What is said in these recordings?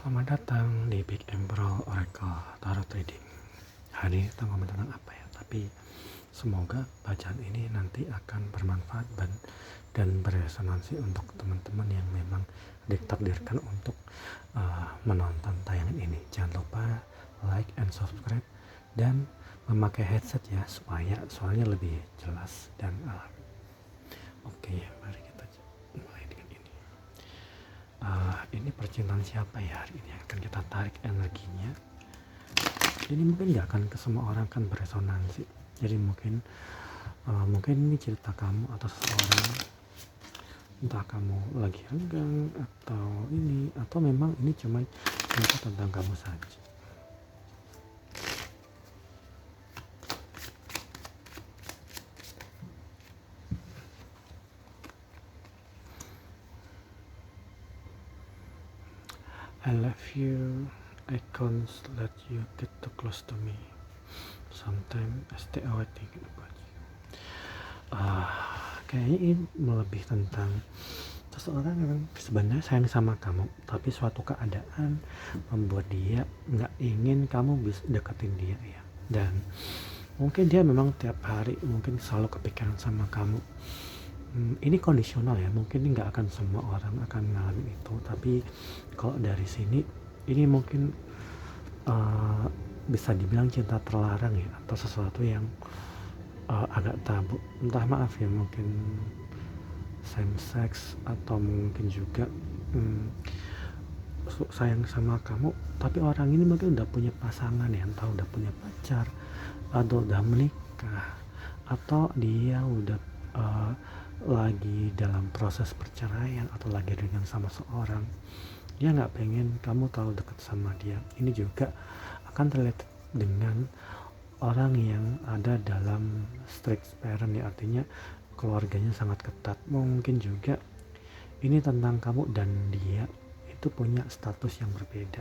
Selamat datang di Big Emerald Oracle Tarot Reading. Hari ini kita ngomong tentang apa ya? Tapi semoga bacaan ini nanti akan bermanfaat dan beresonansi untuk teman-teman yang memang ditakdirkan untuk menonton tayangan ini. Jangan lupa like and subscribe dan memakai headset ya supaya suaranya lebih jelas dan alami. Oke, mari kita mulai dengan ini. Ini percintaan siapa ya hari ini akan kita tarik energinya. Ini mungkin nggak akan ke semua orang kan beresonansi. Jadi mungkin ini cerita kamu atau seseorang, entah kamu lagi renggang atau memang ini cuma cerita tentang kamu saja. I love you, I can't let you get too close to me. Sometimes I stay away thinking about you. Kayaknya ini lebih tentang seseorang yang sebenarnya sayang sama kamu, tapi suatu keadaan membuat dia nggak ingin kamu bisa deketin dia ya. Dan mungkin dia memang tiap hari mungkin selalu kepikiran sama kamu. Ini kondisional ya, mungkin nggak akan semua orang akan mengalami itu, tapi kalau dari sini ini mungkin bisa dibilang cinta terlarang ya, atau sesuatu yang agak tabu, entah maaf ya, mungkin same sex atau mungkin juga sayang sama kamu, tapi orang ini mungkin udah punya pasangan ya, entah udah punya pacar atau udah menikah atau dia udah lagi dalam proses perceraian atau lagi dengan sama seorang. Dia nggak pengen kamu terlalu dekat sama dia. Ini juga akan terlihat dengan orang yang ada dalam strict parent ya, artinya keluarganya sangat ketat. Mungkin juga ini tentang kamu dan dia itu punya status yang berbeda,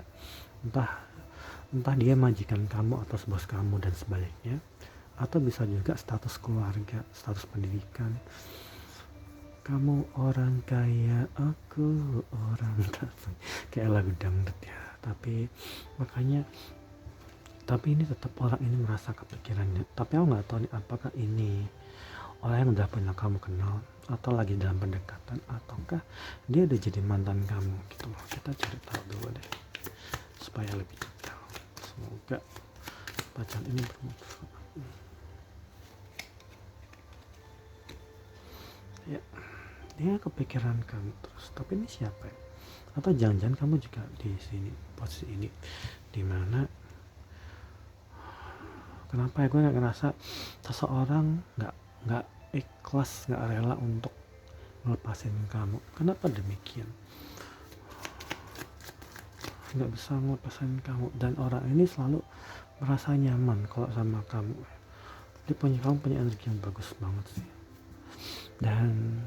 entah dia majikan kamu atau bos kamu dan sebaliknya, atau bisa juga status keluarga, status pendidikan. Kamu orang kaya, aku orang kaya, kayak lagu dangdut ya. Tapi ini tetap orang ini merasa kepikirannya. Tapi aku nggak tahu nih, apakah ini orang yang udah pernah kamu kenal atau lagi dalam pendekatan, ataukah dia udah jadi mantan kamu gitu loh. Kita cari tahu dulu deh supaya lebih detail. Semoga bacaan ini bermanfaat. Ya, dia kepikiran kamu terus. Tapi ini siapa ya? Atau jangan-jangan kamu juga di sini, posisi ini, dimana kenapa ya gue nggak ngerasa seseorang nggak ikhlas, nggak rela untuk ngelepasin kamu. Kenapa demikian? Nggak bisa ngelepasin kamu, dan orang ini selalu merasa nyaman kalau sama kamu. Kamu punya energi yang bagus banget sih. Dan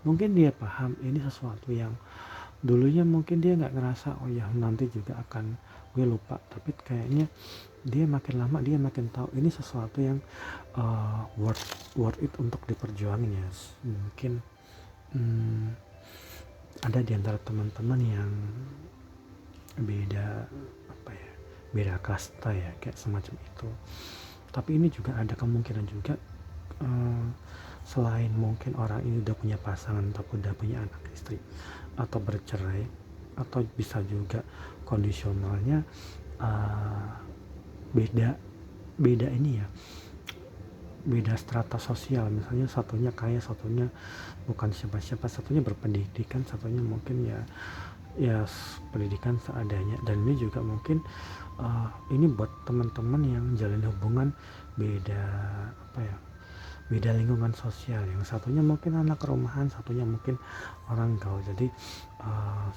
mungkin dia paham ini sesuatu yang dulunya mungkin dia nggak ngerasa, oh ya nanti juga akan gue lupa, tapi kayaknya dia makin lama dia makin tahu ini sesuatu yang worth it untuk diperjuangin ya. Mungkin ada di antara teman-teman yang beda kasta ya, kayak semacam itu. Tapi ini juga ada kemungkinan juga selain mungkin orang ini udah punya pasangan atau udah punya anak istri atau bercerai, atau bisa juga kondisionalnya beda ini ya, beda strata sosial. Misalnya satunya kaya, satunya bukan siapa-siapa, satunya berpendidikan, satunya mungkin ya pendidikan seadanya. Dan ini juga mungkin ini buat teman-teman yang jalin hubungan beda lingkungan sosial. Yang satunya mungkin anak rumahan, satunya mungkin orang gaul. Jadi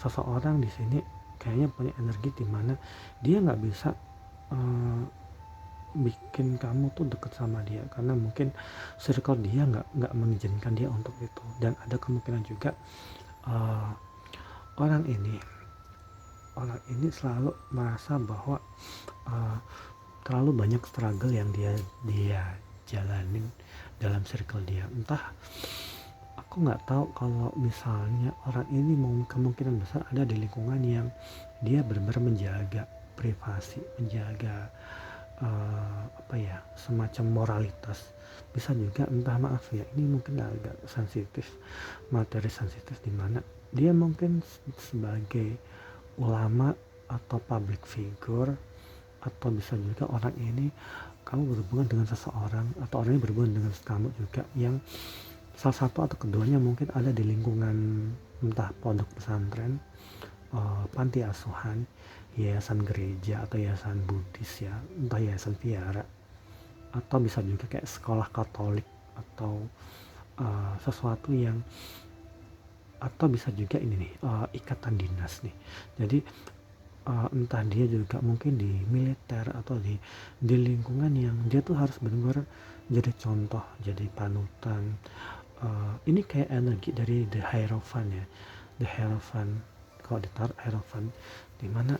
seseorang di sini kayaknya punya energi di mana dia nggak bisa bikin kamu tuh deket sama dia, karena mungkin circle dia nggak mengizinkan dia untuk itu. Dan ada kemungkinan juga orang ini selalu merasa bahwa terlalu banyak struggle yang dia jalanin dalam circle dia. Entah aku nggak tahu kalau misalnya orang ini kemungkinan besar ada di lingkungan yang dia benar-benar menjaga privasi, menjaga semacam moralitas. Bisa juga entah, maaf ya, ini mungkin agak sensitif, materi sensitif, di mana dia mungkin sebagai ulama atau public figure, atau bisa juga orang ini kamu berhubungan dengan seseorang atau orang ini berhubungan dengan kamu juga, yang salah satu atau keduanya mungkin ada di lingkungan entah pondok pesantren, panti asuhan, yayasan gereja atau yayasan Buddhis ya, entah yayasan Vihara, atau bisa juga kayak sekolah Katolik, atau sesuatu yang, atau bisa juga ini nih, ikatan dinas nih. Jadi entah dia juga mungkin di militer atau di lingkungan yang dia tuh harus benar-benar jadi contoh, jadi panutan. Ini kayak energi dari The Hierophant ya, The Hierophant, kalau ditaruh Hierophant, dimana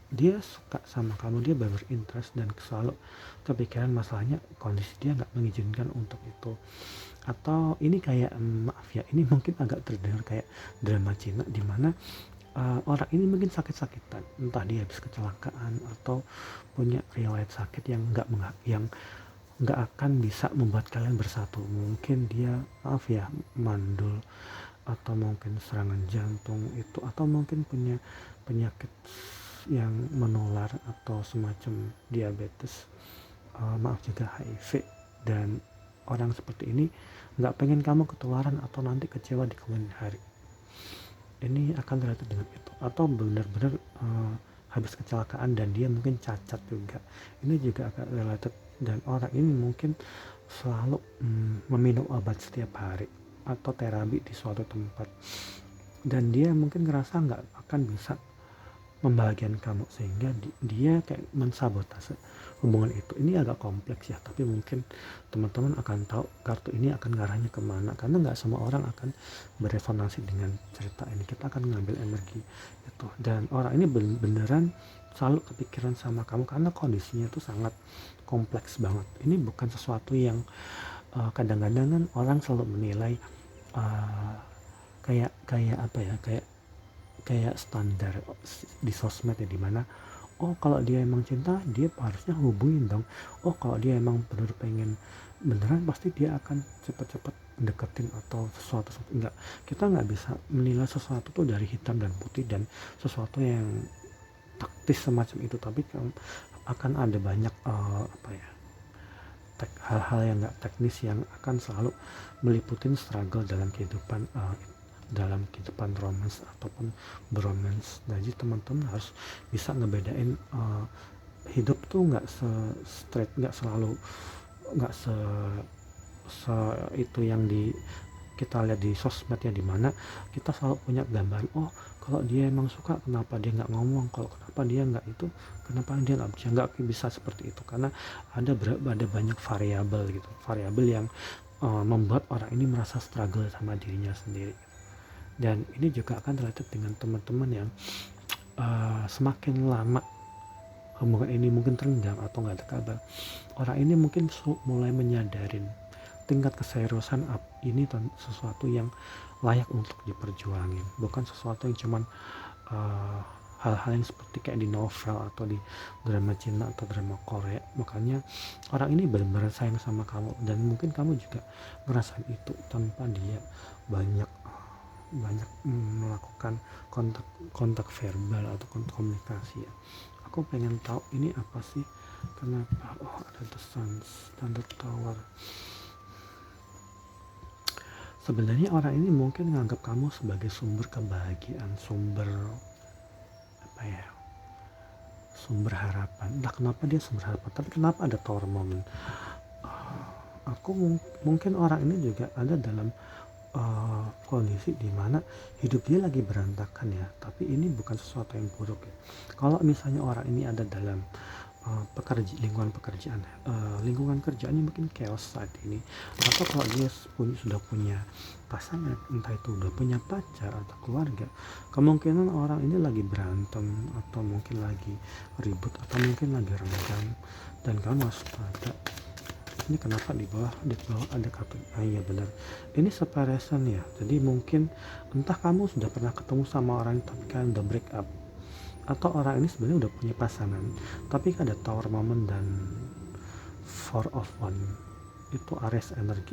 dia suka sama kamu, dia benar interest dan selalu kepikiran, masalahnya kondisi dia nggak mengizinkan untuk itu. Atau ini kayak, maaf ya, ini mungkin agak terdengar kayak drama Cina, dimana orang ini mungkin sakit-sakitan, entah dia habis kecelakaan atau punya riwayat sakit yang nggak akan bisa membuat kalian bersatu. Mungkin dia, maaf ya, mandul, atau mungkin serangan jantung itu, atau mungkin punya penyakit yang menular atau semacam diabetes, maaf juga HIV. Dan orang seperti ini nggak pengen kamu ketularan atau nanti kecewa di kemudian hari. Ini akan related dengan itu. Atau benar-benar habis kecelakaan dan dia mungkin cacat juga, ini juga akan related. Dan orang ini mungkin selalu meminum obat setiap hari atau terapi di suatu tempat, dan dia mungkin ngerasa nggak akan bisa membahagiakan kamu, sehingga dia kayak mensabotase hubungan itu. Ini agak kompleks ya, tapi mungkin teman-teman akan tahu kartu ini akan ngarahnya kemana, karena nggak semua orang akan beresonansi dengan cerita ini. Kita akan ngambil energi itu, dan orang ini beneran selalu kepikiran sama kamu karena kondisinya itu sangat kompleks banget. Ini bukan sesuatu yang kadang-kadang kan orang selalu menilai kayak apa ya, kayak standar di sosmed ya, dimana kalau dia emang cinta dia harusnya hubungin dong, kalau dia emang bener pengen beneran pasti dia akan cepet-cepet deketin atau sesuatu. Enggak, kita nggak bisa menilai sesuatu tuh dari hitam dan putih dan sesuatu yang taktis semacam itu, tapi akan ada banyak hal-hal yang nggak teknis yang akan selalu meliputin struggle dalam kehidupan romance ataupun bromance. Jadi teman-teman harus bisa ngebedain hidup tuh nggak straight, nggak selalu, nggak itu yang kita lihat di sosmed ya, dimana kita selalu punya gambaran, kalau dia emang suka kenapa dia nggak ngomong, kalau kenapa dia nggak itu, kenapa dia nggak bisa seperti itu, karena ada banyak variabel yang membuat orang ini merasa struggle sama dirinya sendiri. Dan ini juga akan related dengan teman-teman yang semakin lama hubungan ini mungkin terenggang atau nggak ada kabar, orang ini mungkin mulai menyadarin tingkat keseriusan ini sesuatu yang layak untuk diperjuangin, bukan sesuatu yang cuman hal-hal yang seperti kayak di novel atau di drama Cina atau drama Korea. Makanya orang ini benar-benar sayang sama kamu, dan mungkin kamu juga ngerasain itu tanpa dia banyak melakukan kontak verbal atau kontak komunikasi ya. Aku pengen tahu ini apa sih, kenapa ada The Suns dan The Tower. Sebenarnya orang ini mungkin menganggap kamu sebagai sumber kebahagiaan, sumber harapan. Entah kenapa dia sumber harapan, tapi kenapa ada Tower moment? Mungkin orang ini juga ada dalam kondisi dimana hidup dia lagi berantakan ya, tapi ini bukan sesuatu yang buruk ya. Kalau misalnya orang ini ada dalam lingkungan kerjaannya mungkin chaos saat ini, atau kalau dia sudah punya pasangan, entah itu udah punya pacar atau keluarga, kemungkinan orang ini lagi berantem atau mungkin lagi ribut atau mungkin lagi renggang, dan kamu harus pada ini kenapa di bawah ada kartu, iya benar, ini separation ya. Jadi mungkin entah kamu sudah pernah ketemu sama orang tapi kan udah break up, atau orang ini sebenarnya udah punya pasangan tapi ada tower moment dan four of one, itu Aries energi.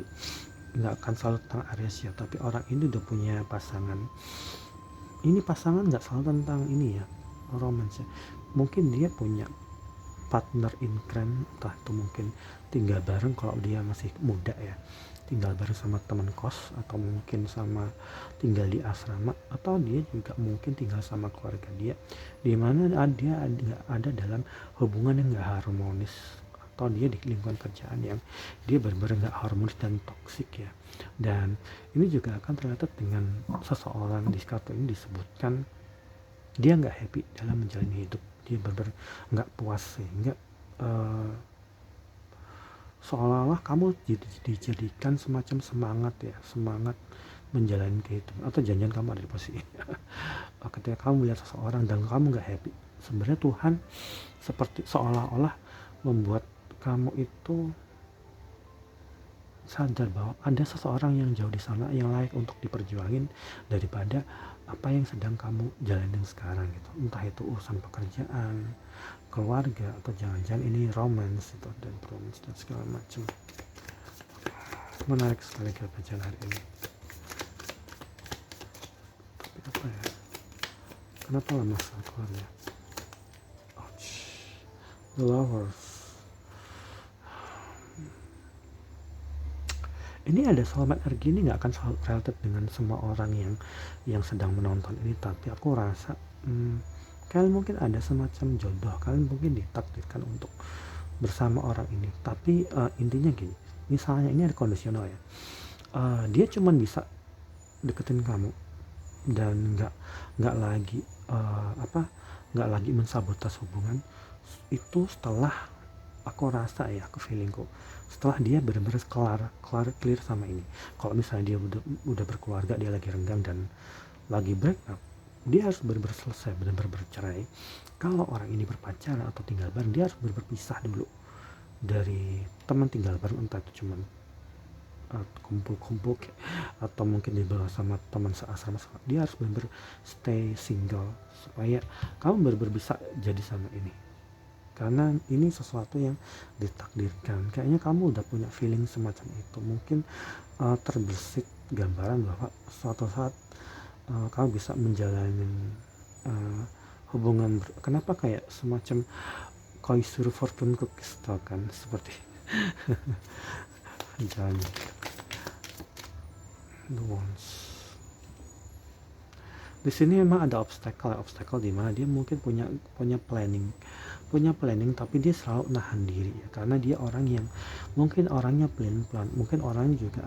Nggak akan selalu tentang Aries ya, tapi orang ini udah punya pasangan. Ini pasangan nggak selalu tentang ini ya, romance ya. Mungkin dia punya partner in crime, entah itu mungkin tinggal bareng kalau dia masih muda ya, tinggal bareng sama teman kos, atau mungkin sama tinggal di asrama, atau dia juga mungkin tinggal sama keluarga dia, di mana dia ada dalam hubungan yang nggak harmonis, atau dia di lingkungan kerjaan yang dia benar-benar nggak harmonis dan toksik ya. Dan ini juga akan terlihat dengan seseorang di kartu ini disebutkan dia nggak happy dalam menjalani hidup, dia benar-benar nggak puas, sehingga seolah-olah kamu dijadikan semacam semangat menjalani kehidupan, atau jangan kamu ada di posisi ketika kamu melihat seseorang dan kamu nggak happy, sebenarnya Tuhan seperti seolah-olah membuat kamu itu sadar bahwa ada seseorang yang jauh di sana yang layak untuk diperjuangin daripada apa yang sedang kamu jalanin sekarang gitu, entah itu urusan pekerjaan, keluarga, atau jangan-jangan ini romance itu, dan romance dan segala macam. Menarik sekali ke bacaan hari ini. Tapi apa ya, kenapa lama keluarnya? Ouch. The Lovers. Ini ada soulmate energi, ini nggak akan selalu related dengan semua orang yang sedang menonton ini, tapi aku rasa kalian mungkin ada semacam jodoh, kalian mungkin ditakdirkan untuk bersama orang ini. Tapi intinya gini, misalnya ini ada kondisional ya, dia cuman bisa deketin kamu dan nggak lagi mensabotas hubungan itu setelah, aku rasa ya, aku feelingku, setelah dia benar-benar clear sama ini. Kalau misalnya dia udah berkeluarga, dia lagi renggang dan lagi break up, dia harus benar-benar selesai, benar-benar bercerai. Kalau orang ini berpacaran atau tinggal bareng, dia harus benar-benar berpisah dulu dari teman tinggal bareng, entah itu cuman kumpul-kumpul atau mungkin dibawa sama teman seasrama. Dia harus benar-benar stay single supaya kamu benar-benar bisa jadi sama ini, karena ini sesuatu yang ditakdirkan. Kayaknya kamu udah punya feeling semacam itu, mungkin terbesit gambaran bahwa suatu saat kamu bisa menjalani hubungan kenapa kayak semacam Koisuru Fortune Cookies, tau kan, seperti jalan the ones. Di sini memang ada obstacle di mana dia mungkin punya planning, tapi dia selalu nahan diri ya, karena dia orang yang mungkin orangnya pelan-pelan, mungkin orangnya juga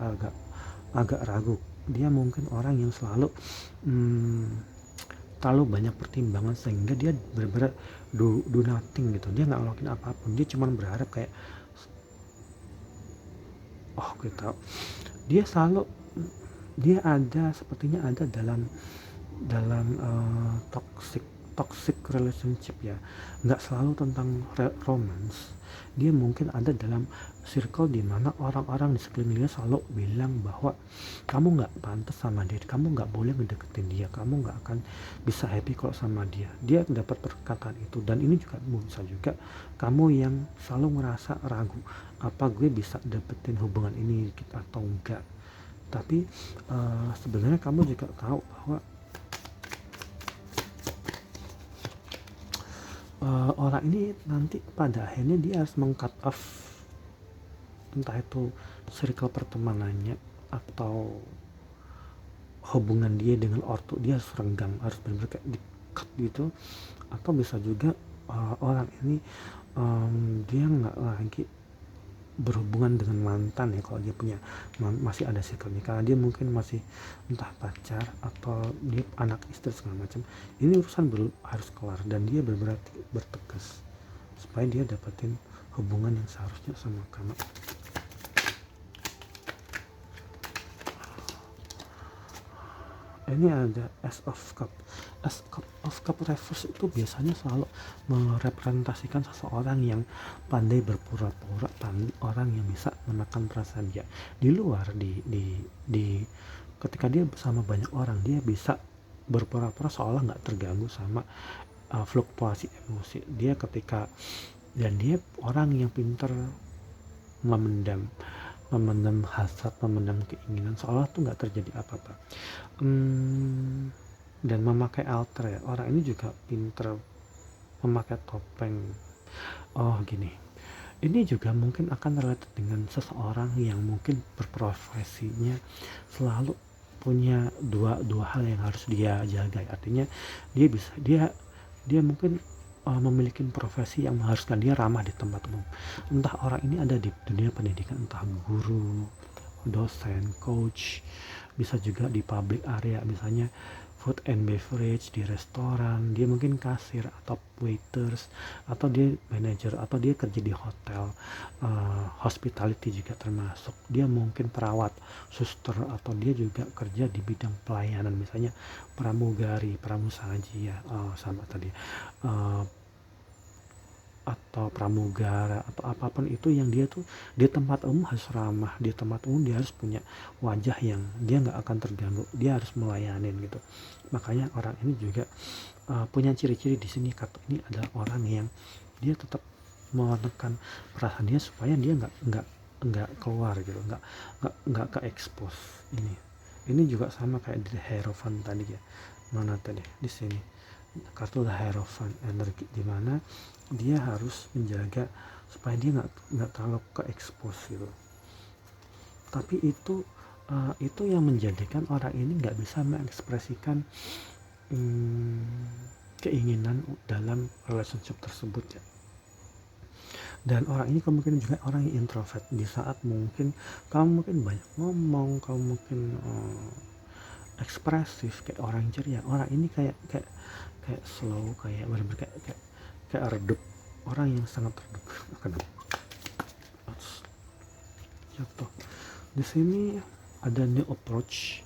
agak ragu, dia mungkin orang yang selalu terlalu banyak pertimbangan, sehingga dia benar-benar do nothing gitu, dia nggak ngelakuin apapun, dia cuma berharap kayak kita, dia selalu sepertinya ada dalam toxic relationship ya, nggak selalu tentang romance. Dia mungkin ada dalam circle di mana orang-orang di sekelilingnya selalu bilang bahwa kamu nggak pantas sama dia, kamu nggak boleh mendeketin dia, kamu nggak akan bisa happy kalau sama dia. Dia dapat perkataan itu, dan ini juga bisa juga kamu yang selalu ngerasa ragu, apa gue bisa dapetin hubungan ini atau enggak. Tapi sebenarnya kamu juga tahu bahwa orang ini nanti pada akhirnya dia harus meng-cut off, entah itu circle pertemanannya atau hubungan dia dengan ortu, dia harus renggang, harus benar-benar kayak di-cut gitu. Atau bisa juga orang ini dia nggak lagi berhubungan dengan mantan ya, kalau dia punya masih ada circle-nya, karena dia mungkin masih entah pacar atau dia anak istri segala macam. Ini urusan harus kelar, dan dia benar-benar bertegas supaya dia dapetin hubungan yang seharusnya sama kamu. Ini ada Ace of Cup. As of Cup reverse itu biasanya selalu merepresentasikan seseorang yang pandai berpura-pura, orang yang bisa menekan perasaan dia di luar, di ketika dia bersama banyak orang dia bisa berpura-pura seolah nggak terganggu sama fluktuasi emosi dia ketika, dan dia orang yang pintar memendam memendam hasrat, memendam keinginan seolah tuh nggak terjadi apa-apa. Dan memakai alter ya, orang ini juga pintar memakai topeng. Oh gini, ini juga mungkin akan related dengan seseorang yang mungkin berprofesinya selalu punya dua hal yang harus dia jaga. Artinya dia mungkin memiliki profesi yang mengharuskan dia ramah di tempat umum. Entah orang ini ada di dunia pendidikan, entah guru, dosen, coach, bisa juga di public area, misalnya food and beverage di restoran, dia mungkin kasir atau waiters, atau dia manager, atau dia kerja di hotel, hospitality juga termasuk, dia mungkin perawat, suster, atau dia juga kerja di bidang pelayanan, misalnya pramugari, pramusaji ya, sama tadi, atau pramugara, atau apapun itu yang dia tuh di tempat umum harus ramah, di tempat umum dia harus punya wajah yang dia nggak akan terganggu, dia harus melayanin gitu. Makanya orang ini juga punya ciri-ciri di sini, kata ini adalah orang yang dia tetap menekan perasaan dia supaya dia nggak keluar gitu, nggak ke expose. Ini juga sama kayak di Hierophant tadi ya, mana tadi di sini kartu Hierophant energi, dimana dia harus menjaga supaya dia nggak terlalu ke expose gitu. Tapi itu yang menjadikan orang ini nggak bisa mengekspresikan keinginan dalam relationship tersebut ya. Dan orang ini kemungkinan juga orang yang introvert. Di saat mungkin kamu mungkin banyak ngomong, kamu mungkin ekspresif kayak orang ceria, orang ini kayak slow, kayak benar-benar kayak redup, orang yang sangat redup. Jatuh. Di sini ada new approach,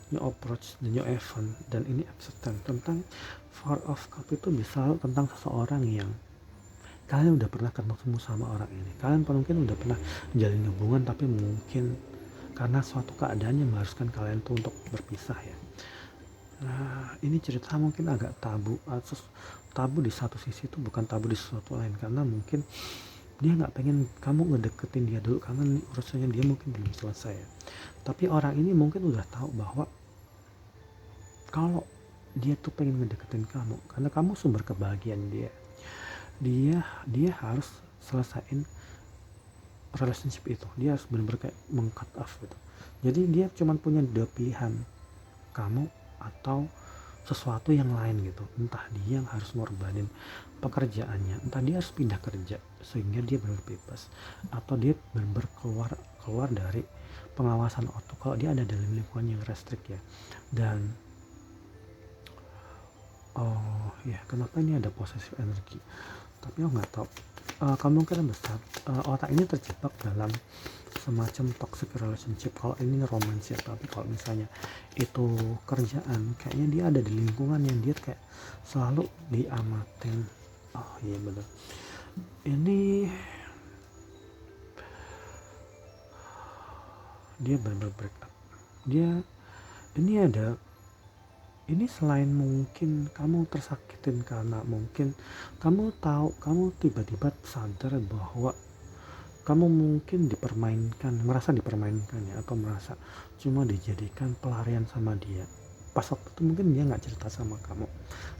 the new event, dan ini abstain tentang Four of Cup itu bisa tentang seseorang yang kalian udah pernah ketemu sama orang ini, kalian mungkin udah pernah menjalin hubungan, tapi mungkin karena suatu keadaan yang mengharuskan kalian tuh untuk berpisah ya. Nah, ini cerita mungkin agak tabu, tabu di satu sisi itu bukan tabu di sesuatu lain, karena mungkin dia nggak pengen kamu ngedeketin dia dulu karena urusannya dia mungkin belum selesai ya. Tapi orang ini mungkin udah tahu bahwa kalau dia tuh pengen ngedeketin kamu karena kamu sumber kebahagiaan dia harus selesaiin relationship itu, dia harus benar-benar kayak meng-cut off gitu. Jadi dia cuma punya dua pilihan, kamu atau sesuatu yang lain gitu. Entah dia yang harus ngorbanin pekerjaannya, entah dia harus pindah kerja sehingga dia benar bebas, atau dia benar keluar dari pengawasan auto kalau dia ada dalam lingkungan yang restrik ya. Dan kenapa ini ada possessive energy, tapi aku nggak tahu. Kemungkinan besar orang ini terjebak dalam semacam toxic relationship kalau ini romance ya. Tapi kalau misalnya itu kerjaan, kayaknya dia ada di lingkungan yang dia kayak selalu diamatin. Oh iya benar, ini dia benar-benar break up. Ini selain mungkin kamu tersakitin karena mungkin kamu tahu, kamu tiba-tiba sadar bahwa kamu mungkin merasa dipermainkan ya, atau merasa cuma dijadikan pelarian sama dia. Pas waktu itu mungkin dia nggak cerita sama kamu,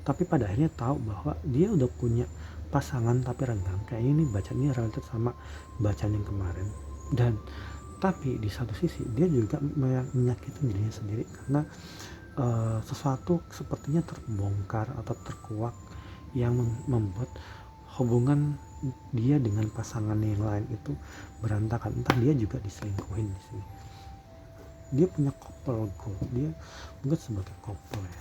tapi pada akhirnya tahu bahwa dia udah punya pasangan tapi renggang. Kayaknya ini bacanya related sama bacaan yang kemarin. Dan tapi di satu sisi dia juga menyakiti dirinya sendiri karena sesuatu sepertinya terbongkar atau terkuak yang membuat hubungan dia dengan pasangan yang lain itu berantakan. Entah dia juga diselingkuhin di sini. Dia punya couple goal, dia mungkin sebagai couple ya.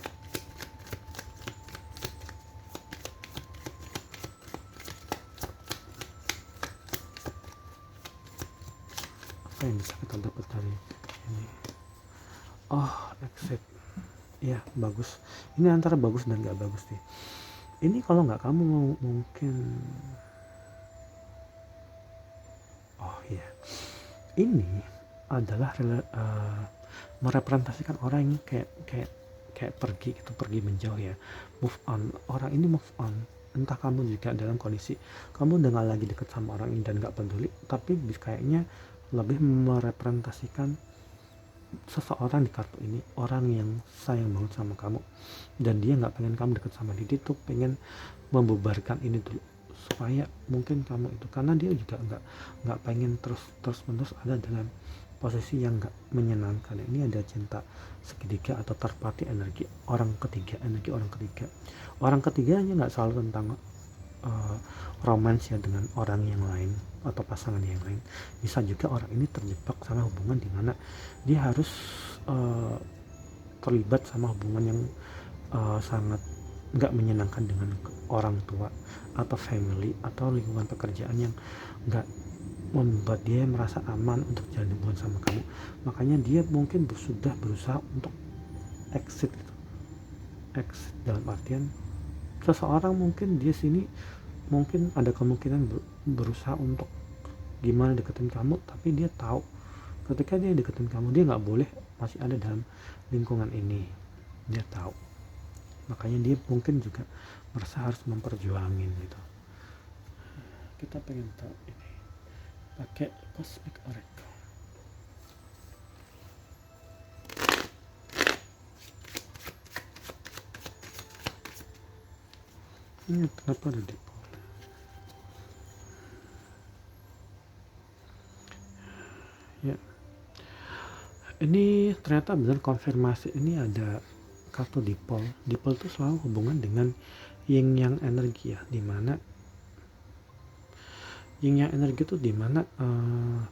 Apa yang bisa kita dapat dari ini? Exit. ya bagus, ini antara bagus dan gak bagus nih. Ini kalau nggak kamu mungkin, oh iya, ini adalah merepresentasikan orang yang kayak pergi gitu, pergi menjauh ya, move on. Orang ini move on, entah kamu juga dalam kondisi kamu udah gak lagi deket sama orang ini dan gak peduli, tapi kayaknya lebih merepresentasikan seseorang di kartu ini, orang yang sayang banget sama kamu dan dia nggak pengen kamu deket sama dia tuh pengen membubarkan ini dulu supaya mungkin kamu itu, karena dia juga nggak pengen terus menerus ada dalam posisi yang nggak menyenangkan. Ini ada cinta segitiga atau third party energi orang ketiga, orang ketiganya nggak selalu tentang romance ya dengan orang yang lain atau pasangan yang lain. Bisa juga orang ini terjebak sama hubungan di mana dia harus terlibat sama hubungan yang sangat nggak menyenangkan dengan orang tua atau family atau lingkungan pekerjaan yang nggak membuat dia merasa aman untuk jalan hubungan sama kamu. Makanya dia mungkin sudah berusaha untuk exit gitu. Exit dalam artian seseorang mungkin dia sini mungkin ada kemungkinan berusaha untuk gimana deketin kamu, tapi dia tahu ketika dia deketin kamu dia nggak boleh masih ada dalam lingkungan ini, dia tahu. Makanya dia mungkin juga merasa harus memperjuangin gitu. Kita pengen tahu ini pakai Cosmic Oracle. Ini kenapa ada di ya, ini ternyata benar konfirmasi. Ini ada kartu dipol. Dipol itu selalu hubungan dengan yin yang energi ya, dimana yin yang energi itu dimana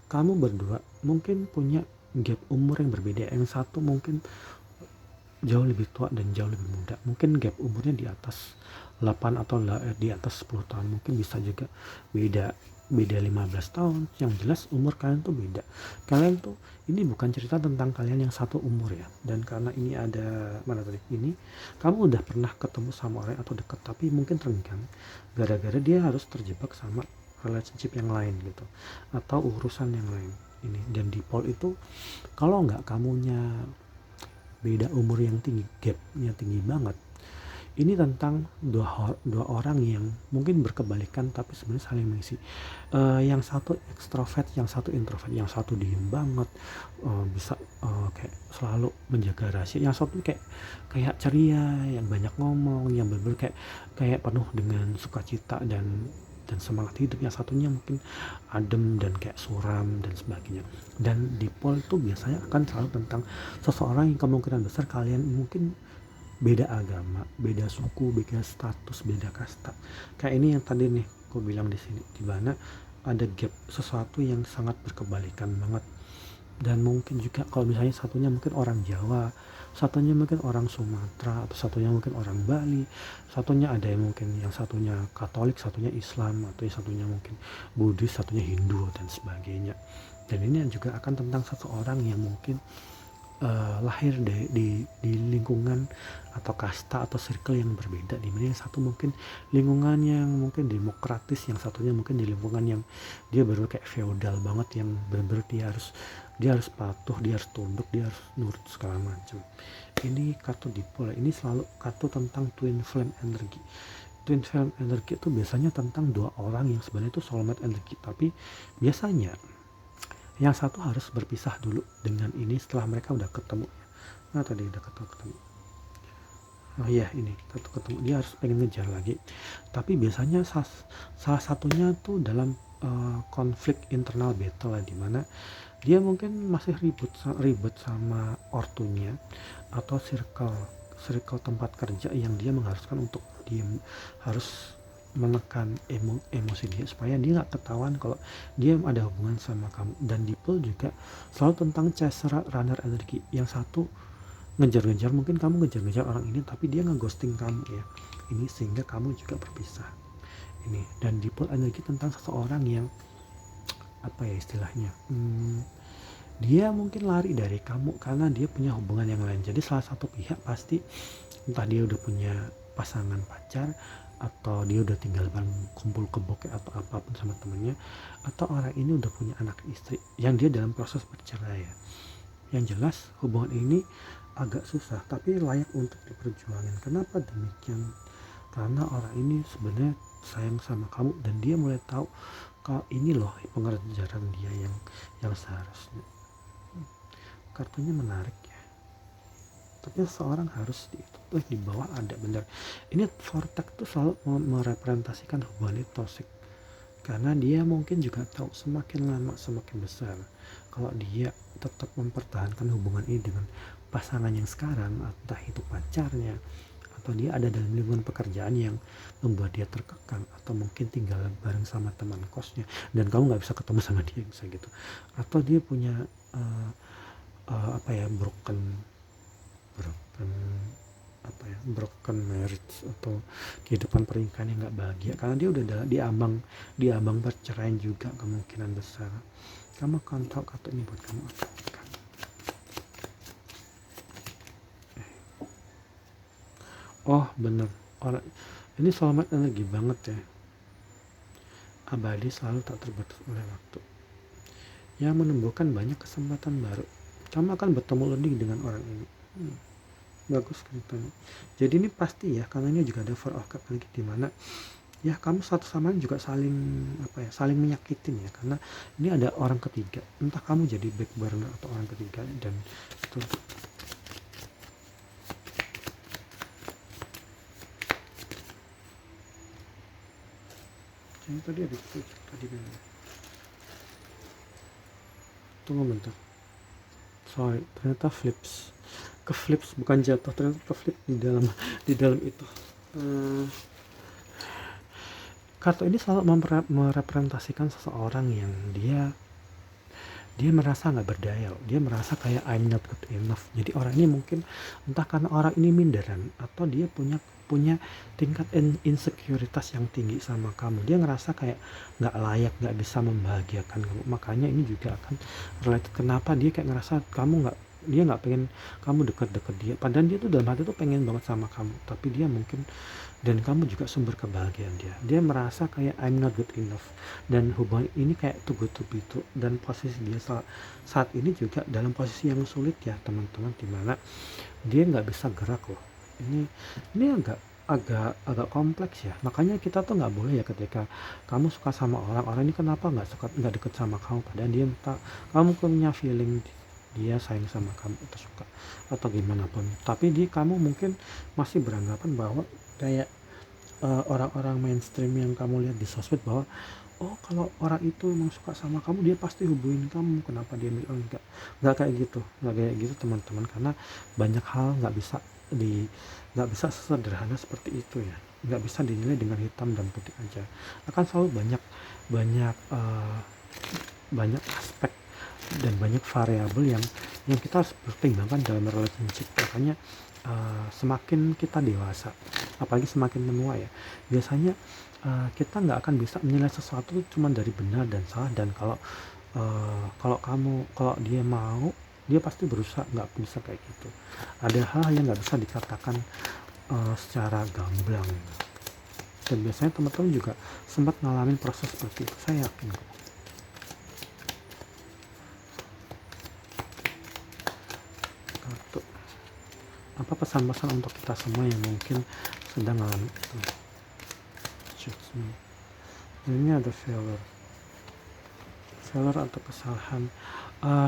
kamu berdua mungkin punya gap umur yang berbeda. Yang satu mungkin jauh lebih tua dan jauh lebih muda, mungkin gap umurnya di atas 8 atau di atas 10 tahun, mungkin bisa juga beda 15 tahun. Yang jelas umur kalian tuh beda. Kalian tuh ini bukan cerita tentang kalian yang satu umur ya, dan karena ini ada mana tadi, ini kamu udah pernah ketemu sama orang atau deket tapi mungkin renggang gara-gara dia harus terjebak sama relationship yang lain gitu atau urusan yang lain ini. Dan dipol itu kalau nggak kamunya beda umur yang tinggi, gapnya tinggi banget, ini tentang dua orang yang mungkin berkebalikan tapi sebenarnya saling mengisi. Yang satu ekstrovert, yang satu introvert, yang satu diem banget, bisa kayak selalu menjaga rahasia, yang satu kayak ceria, yang banyak ngomong, yang bener-bener kayak penuh dengan sukacita dan semangat hidup. Yang satunya mungkin adem dan kayak suram dan sebagainya. Dan dipol itu biasanya akan selalu tentang seseorang yang kemungkinan besar kalian mungkin beda agama, beda suku, beda status, beda kasta. Kayak ini yang tadi nih aku bilang di sini, di mana ada gap sesuatu yang sangat berkebalikan banget. Dan mungkin juga kalau misalnya satunya mungkin orang Jawa, satunya mungkin orang Sumatera, atau satunya mungkin orang Bali, satunya ada yang mungkin yang satunya Katolik, satunya Islam, atau yang satunya mungkin Buddhis, satunya Hindu dan sebagainya. Dan ini juga akan tentang seseorang yang mungkin lahir di lingkungan atau kasta atau circle yang berbeda, dimana yang satu mungkin lingkungan yang mungkin demokratis, yang satunya mungkin di lingkungan yang dia baru kayak feodal banget, yang benar-benar dia harus patuh, dia harus tunduk, dia harus nurut segala macam. Ini kartu dipol, ini selalu kartu tentang twin flame energi. Twin flame energi itu biasanya tentang dua orang yang sebenarnya itu soulmate energi, tapi biasanya yang satu harus berpisah dulu dengan ini setelah mereka udah ketemu. Nah tadi udah ketemu. Oh iya, ini ketemu, dia harus pengen ngejar lagi, tapi biasanya salah satunya tuh dalam konflik internal battle lah, dimana dia mungkin masih ribut sama ortunya atau circle tempat kerja yang dia mengharuskan untuk dia harus menekan emosi dia supaya dia nggak ketahuan kalau dia ada hubungan sama kamu. Dan dipol juga selalu tentang chaser runner energi, yang satu ngejar-ngejar, mungkin kamu ngejar-ngejar orang ini tapi dia ngeghosting kamu ya, ini sehingga kamu juga berpisah ini. Dan dipol energi tentang seseorang yang apa ya istilahnya, dia mungkin lari dari kamu karena dia punya hubungan yang lain. Jadi salah satu pihak pasti, entah dia udah punya pasangan pacar, atau dia udah tinggal bareng kumpul kebo atau apapun sama temennya, atau orang ini udah punya anak istri yang dia dalam proses bercerai ya. Yang jelas hubungan ini agak susah tapi layak untuk diperjuangin. Kenapa demikian? Karena orang ini sebenarnya sayang sama kamu dan dia mulai tahu kalau ini loh pengejaran dia yang seharusnya. Kartunya menarik ya, tapi seseorang harus di bawah ada benar. Ini vortex tuh selalu merepresentasikan hubungan itu toxic, karena dia mungkin juga tahu semakin lama semakin besar kalau dia tetap mempertahankan hubungan ini dengan pasangan yang sekarang, entah itu pacarnya atau dia ada dalam lingkungan pekerjaan yang membuat dia terkekang, atau mungkin tinggal bareng sama teman kosnya dan kamu nggak bisa ketemu sama dia bisa gitu, atau dia punya broken broken marriage atau kehidupan pernikahan yang nggak bahagia karena dia udah di ambang perceraian juga kemungkinan besar. Kamu akan tahu kartu ini buat kamu apa. Oh bener, orang ini soulmate energi banget ya. Abadi selalu tak terbatas oleh waktu, yang menumbuhkan banyak kesempatan baru. Kamu akan bertemu lebih dengan orang ini. Bagus ceritanya. Jadi ini pasti ya, karena ini juga ada Four of Cups lagi, dimana ya kamu satu sama lain juga saling menyakitin ya, karena ini ada orang ketiga, entah kamu jadi back burner atau orang ketiga, dan itu ini tadi ada tadi benar. Tunggu bentar, sorry, ternyata ke flips bukan jatuh, ternyata ke flip di dalam itu. Kartu ini selalu merepresentasikan seseorang yang dia merasa nggak berdaya, dia merasa kayak I'm not good enough. Jadi orang ini mungkin entah karena orang ini minderan atau dia punya tingkat insekuritas yang tinggi sama kamu. Dia ngerasa kayak nggak layak, nggak bisa membahagiakan kamu. Makanya ini juga akan related kenapa dia kayak ngerasa dia nggak pengen kamu deket dia. Padahal dia tuh dalam hati tuh pengen banget sama kamu, tapi dia mungkin, dan kamu juga sumber kebahagiaan dia. Dia merasa kayak I'm not good enough, dan hubungan ini kayak too good to be true. Dan posisi dia saat ini juga dalam posisi yang sulit ya teman-teman, dimana dia nggak bisa gerak loh. Ini agak kompleks ya. Makanya kita tuh nggak boleh ya, ketika kamu suka sama orang ini kenapa nggak deket sama kamu, padahal dia kamu punya feeling dia sayang sama kamu atau suka atau gimana pun, tapi kamu mungkin masih beranggapan bahwa kayak orang-orang mainstream yang kamu lihat di sosmed, bahwa oh kalau orang itu emang suka sama kamu dia pasti hubungin kamu, kenapa dia nggak kayak gitu teman-teman, karena banyak hal nggak bisa sesederhana seperti itu ya, nggak bisa dinilai dengan hitam dan putih aja, akan selalu banyak aspek dan banyak variabel yang kita harus pertimbangkan dalam relationship. Makanya semakin kita dewasa, apalagi semakin menua ya, biasanya kita nggak akan bisa menilai sesuatu cuma dari benar dan salah, dan kalau dia mau, dia pasti berusaha, nggak bisa kayak gitu. Ada hal yang nggak bisa dikatakan secara gamblang, dan biasanya teman-teman juga sempat ngalamin proses seperti itu, saya yakin kok. Apa pesan-pesan untuk kita semua yang mungkin sedang mengalami itu? Ini ada failure atau kesalahan.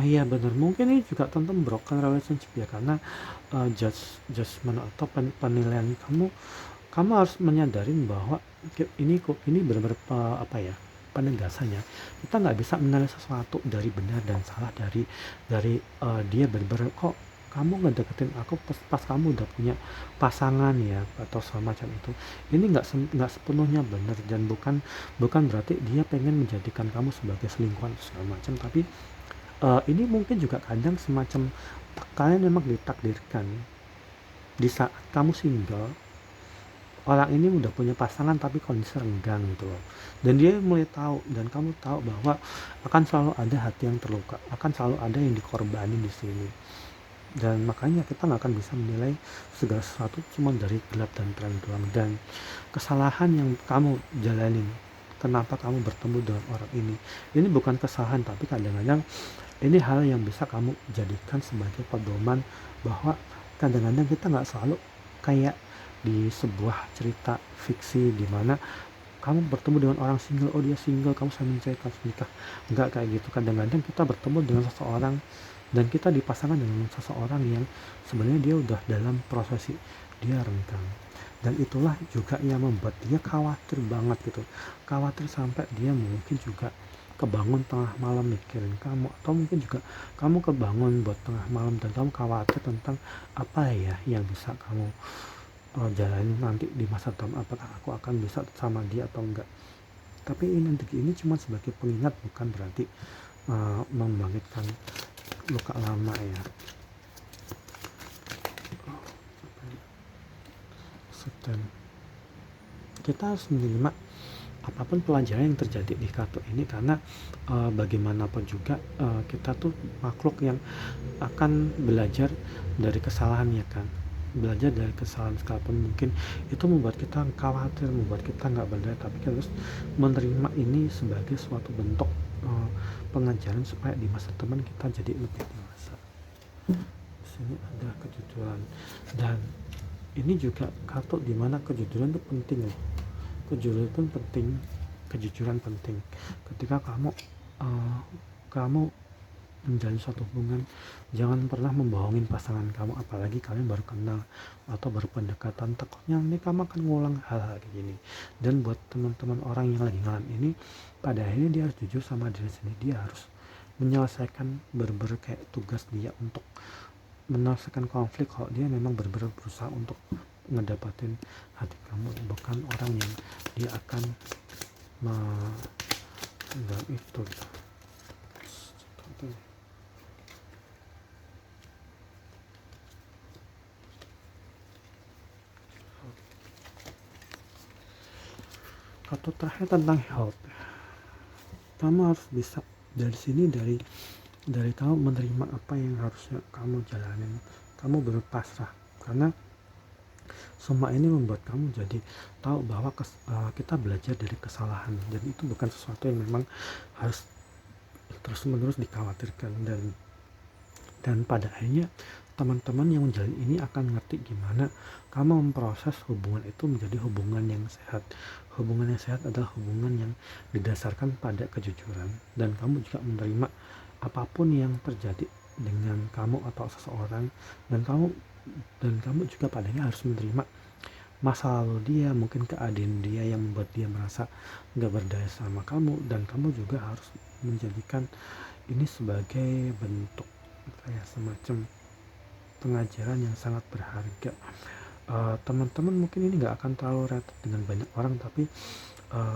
Ya benar, mungkin ini juga tentang broken relationship ya, karena judgment atau penilaian kamu harus menyadari bahwa ini benar-benar penegasannya, kita nggak bisa menilai sesuatu dari benar dan salah dari dia benar-benar kok kamu ngedeketin aku pas kamu udah punya pasangan ya atau semacam itu. Ini nggak sepenuhnya benar, dan bukan berarti dia pengen menjadikan kamu sebagai selingkuhan segala macam, tapi ini mungkin juga kadang semacam kalian memang ditakdirkan di saat kamu single, orang ini udah punya pasangan tapi kondisi renggang gitu loh, dan dia mulai tahu, dan kamu tahu bahwa akan selalu ada hati yang terluka, akan selalu ada yang dikorbanin di sini. Dan makanya kita nggak akan bisa menilai segala sesuatu cuma dari gelap dan terang doang. Dan kesalahan yang kamu jalanin, kenapa kamu bertemu dengan orang ini bukan kesalahan, tapi kadang-kadang ini hal yang bisa kamu jadikan sebagai pedoman bahwa kadang-kadang kita nggak selalu kayak di sebuah cerita fiksi di mana kamu bertemu dengan orang single, oh dia single, kamu sambil mencari kamu nikah. Enggak kayak gitu. Kadang-kadang kita bertemu dengan seseorang dan kita dipasangkan dengan seseorang yang sebenarnya dia udah dalam prosesi dia renggang, dan itulah juga yang membuat dia khawatir banget gitu, khawatir sampai dia mungkin juga kebangun tengah malam mikirin kamu, atau mungkin juga kamu kebangun buat tengah malam dan kamu khawatir tentang apa ya yang bisa kamu jalani nanti di masa depan, apakah aku akan bisa sama dia atau enggak. Tapi ini cuma sebagai pengingat, bukan berarti membangkitkan luka lama ya. Dan kita harus menerima apapun pelajaran yang terjadi di kartu ini, karena bagaimanapun juga kita tuh makhluk yang akan belajar dari kesalahan ya kan, belajar dari kesalahan sekalipun mungkin itu membuat kita khawatir, membuat kita nggak berdaya, tapi kita harus menerima ini sebagai suatu bentuk pengajaran supaya di masa depan kita jadi lebih dewasa. Di sini ada kejujuran, dan ini juga kartu dimana kejujuran itu penting loh. Kejujuran penting ketika kamu menjalin suatu hubungan. Jangan pernah membohongin pasangan kamu, apalagi kalian baru kenal atau baru pendekatan. Takutnya ini kamu akan ngulang hal-hal kayak gini. Dan buat teman-teman orang yang lagi ngalamin ini, pada akhirnya dia harus jujur sama diri sendiri. Dia harus menyelesaikan bener-bener kayak tugas dia untuk menyelesaikan konflik. Kalau dia memang benar-benar berusaha untuk ngedapatin hati kamu, bukan orang yang dia akan itu. Kartu terakhir tentang health. Kamu harus bisa dari sini, dari kamu menerima apa yang harusnya kamu jalanin. Kamu berpasrah, karena semua ini membuat kamu jadi tahu bahwa kita belajar dari kesalahan, dan itu bukan sesuatu yang memang harus terus-menerus dikhawatirkan. Dan pada akhirnya teman-teman yang menjalin ini akan ngerti gimana kamu memproses hubungan itu menjadi hubungan yang sehat. Hubungan yang sehat adalah hubungan yang didasarkan pada kejujuran, dan kamu juga menerima apapun yang terjadi dengan kamu atau seseorang, dan kamu juga padanya harus menerima masa lalu dia, mungkin keadaan dia yang membuat dia merasa gak berdaya sama kamu, dan kamu juga harus menjadikan ini sebagai bentuk kayak semacam pengajaran yang sangat berharga. Teman-teman mungkin ini gak akan terlalu relate dengan banyak orang, tapi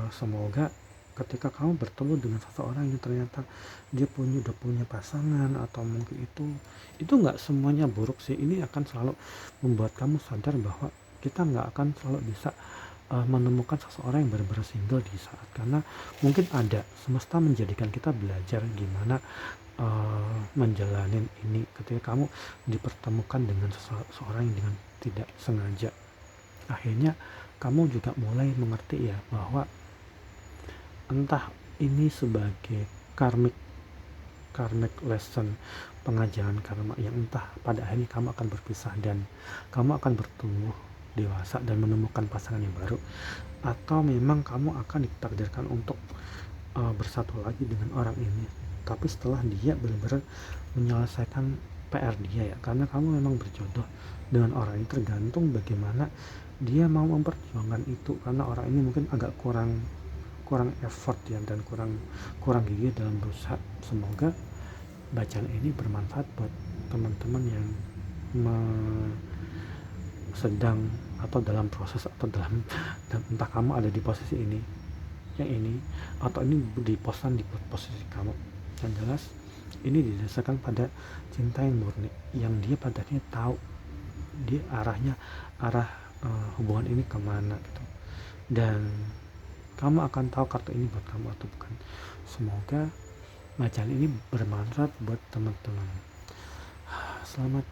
semoga ketika kamu bertemu dengan seseorang yang ternyata dia udah punya pasangan, atau mungkin itu nggak semuanya buruk sih. Ini akan selalu membuat kamu sadar bahwa kita nggak akan selalu bisa menemukan seseorang yang benar-benar single di saat, karena mungkin ada semesta menjadikan kita belajar gimana menjalanin ini ketika kamu dipertemukan dengan seseorang yang dengan tidak sengaja. Akhirnya kamu juga mulai mengerti ya bahwa entah ini sebagai karmic lesson, pengajaran karma, yang entah pada akhirnya kamu akan berpisah dan kamu akan bertumbuh dewasa dan menemukan pasangan yang baru, atau memang kamu akan ditakdirkan untuk bersatu lagi dengan orang ini, tapi setelah dia benar-benar menyelesaikan PR dia ya, karena kamu memang berjodoh dengan orang ini, tergantung bagaimana dia mau memperjuangkan itu, karena orang ini mungkin agak kurang effort ya, dan kurang gigih dalam berusaha. Semoga bacaan ini bermanfaat buat teman-teman yang sedang atau dalam proses, atau dalam entah kamu ada di posisi ini atau ini di posisi kamu. Yang jelas ini didasarkan pada cinta yang murni, yang dia padanya tahu dia arah hubungan ini kemana gitu, dan kamu akan tahu kartu ini buat kamu atau bukan. Semoga bacaan ini bermanfaat buat teman-teman. Selamat